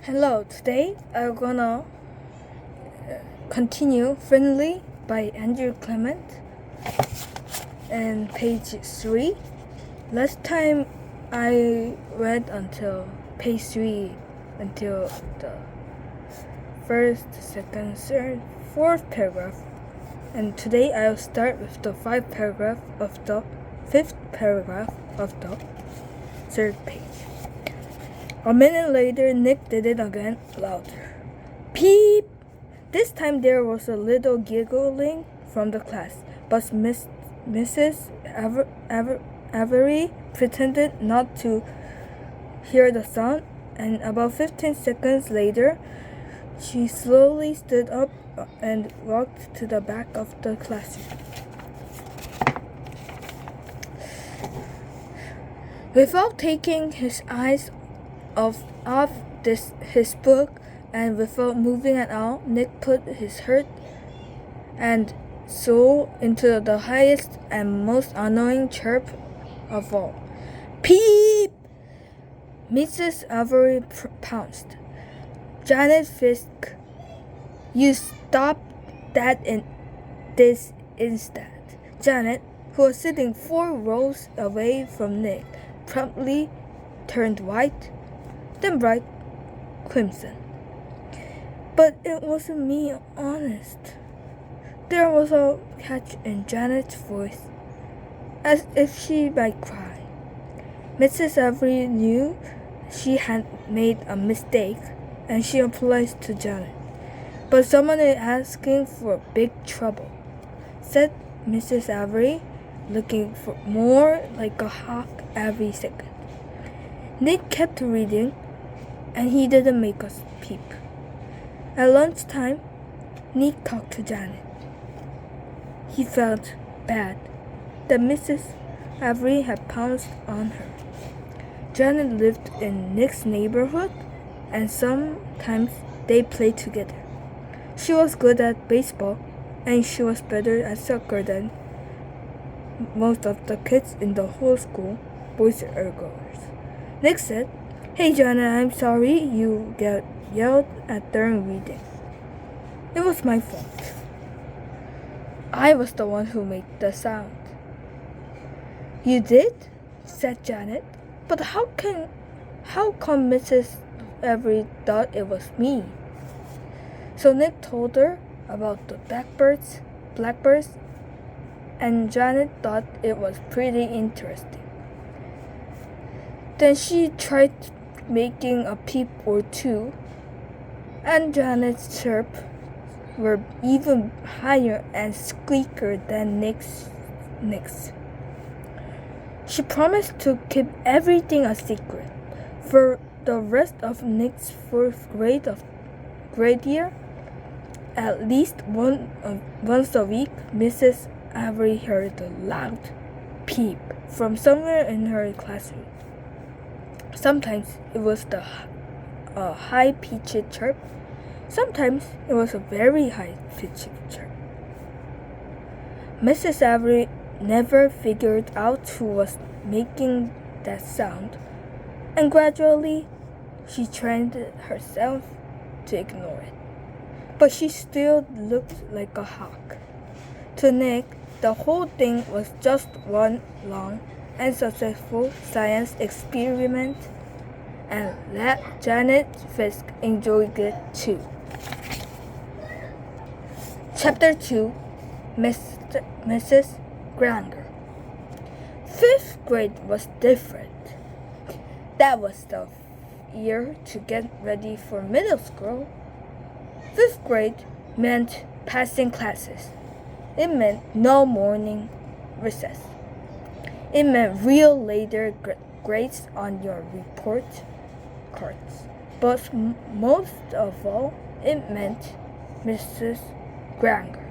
Hello, today I'm gonna continue Friendly by Andrew Clement and page 3. Last time I read until page 3 until the first, second, third, fourth paragraph, and today I'll start with the fifth paragraph of the third page. A minute later, Nick did it again, louder. Peep! This time there was a little giggling from the class, but Mrs. Avery pretended not to hear the sound, and about 15 seconds later, she slowly stood up and walked to the back of the classroom. Without taking his eyes off his book, and without moving at all, Nick put his heart and soul into the highest and most annoying chirp of all. Peep! Mrs. Avery pounced. Janet Fisk, you stop that in this instant. Janet, who was sitting 4 rows away from Nick, promptly turned white, then bright crimson. But it wasn't me, honest. There was a catch in Janet's voice, as if she might cry. Mrs. Avery knew she had made a mistake, and she apologized to Janet. But someone is asking for big trouble, said Mrs. Avery, looking for more like a hawk every second. Nick kept reading, and he didn't make us peep. At lunchtime, Nick talked to Janet. He felt bad that Mrs. Avery had pounced on her. Janet lived in Nick's neighborhood, and sometimes they played together. She was good at baseball, and she was better at soccer than most of the kids in the whole school, boys or girls. Nick said, "Hey Janet, I'm sorry you get yelled at during reading. It was my fault. I was the one who made the sound." "You did?" said Janet. "But how come Mrs. Avery thought it was me?" So Nick told her about the blackbirds, and Janet thought it was pretty interesting. Then she tried making a peep or two, and Janet's chirp were even higher and squeakier than Nick's. She promised to keep everything a secret. For the rest of Nick's 4th grade year, at least once a week, Mrs. Avery heard a loud peep from somewhere in her classroom. Sometimes it was a high-pitched chirp. Sometimes it was a very high-pitched chirp. Mrs. Avery never figured out who was making that sound, and gradually she trained herself to ignore it. But she still looked like a hawk. To Nick, the whole thing was just one long and successful science experiment, and let Janet Fisk enjoyed it too. Chapter 2, Mrs. Granger. 5th grade was different. That was the year to get ready for middle school. 5th grade meant passing classes. It meant no morning recess. It meant real later grades on your report cards. But most of all, it meant Mrs. Granger.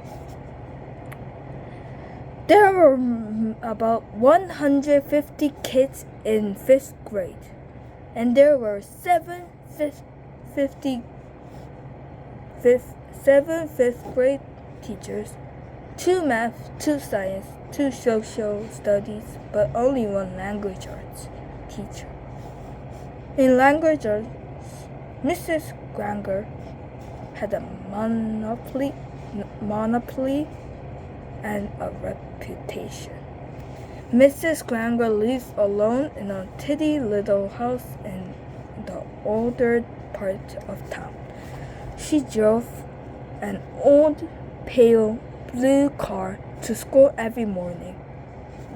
There were about 150 kids in 5th grade, and there were 7 5th grade teachers, 2 math, 2 science, 2 social studies, but only 1 language arts teacher. In language arts, Mrs. Granger had a monopoly and a reputation. Mrs. Granger lived alone in a tiddy little house in the older part of town. She drove an old, pale blue car to school every morning,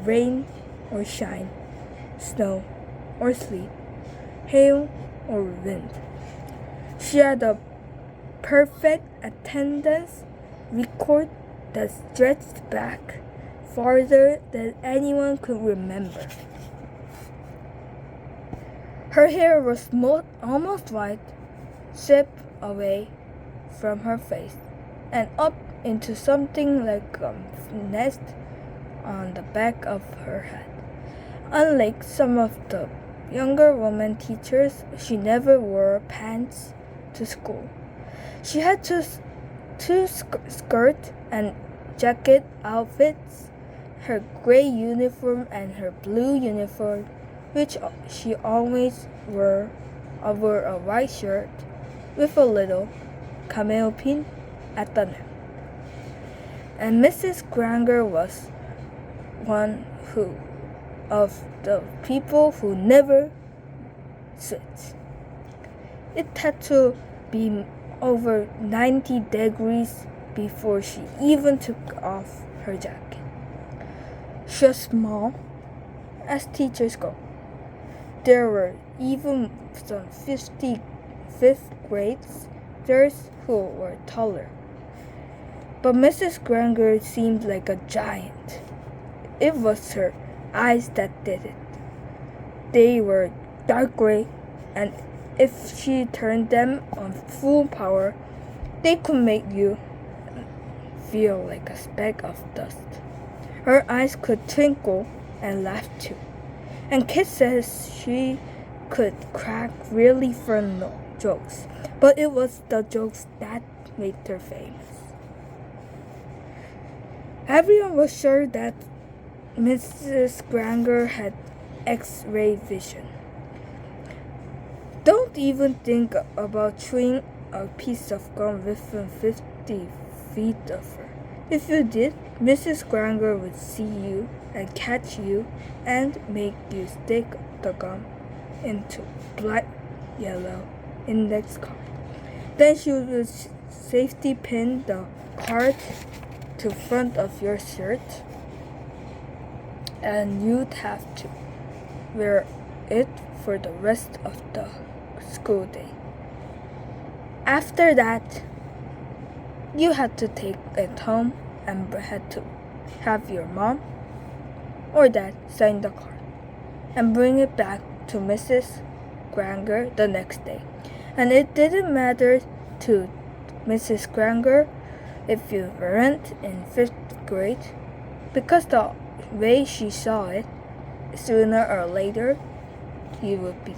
rain or shine, snow or sleet, hail or wind. She had a perfect attendance record that stretched back farther than anyone could remember. Her hair was almost white, swept away from her face and up into something like a nest on the back of her head. Unlike some of the younger women teachers, she never wore pants to school. She had two skirt and jacket outfits, her gray uniform and her blue uniform, which she always wore over a white shirt with a little camel pin at the neck. And Mrs. Granger was one of the people who never sweat. It had to be over 90 degrees before she even took off her jacket. She was small, as teachers go. There were even some 55th graders who were taller. But Mrs. Granger seemed like a giant. It was her eyes that did it. They were dark gray, and if she turned them on full power, they could make you feel like a speck of dust. Her eyes could twinkle and laugh too. And kids says she could crack really fun jokes, but it was the jokes that made her famous. Everyone was sure that Mrs. Granger had X-ray vision. Don't even think about chewing a piece of gum within 50 feet of her. If you did, Mrs. Granger would see you and catch you and make you stick the gum into bright yellow index card. Then she would safety pin the card to front of your shirt, and you'd have to wear it for the rest of the school day. After that, you had to take it home and had to have your mom or dad sign the card and bring it back to Mrs. Granger the next day. And it didn't matter to Mrs. Granger if you weren't in 5th grade, because the way she saw it, sooner or later you would be.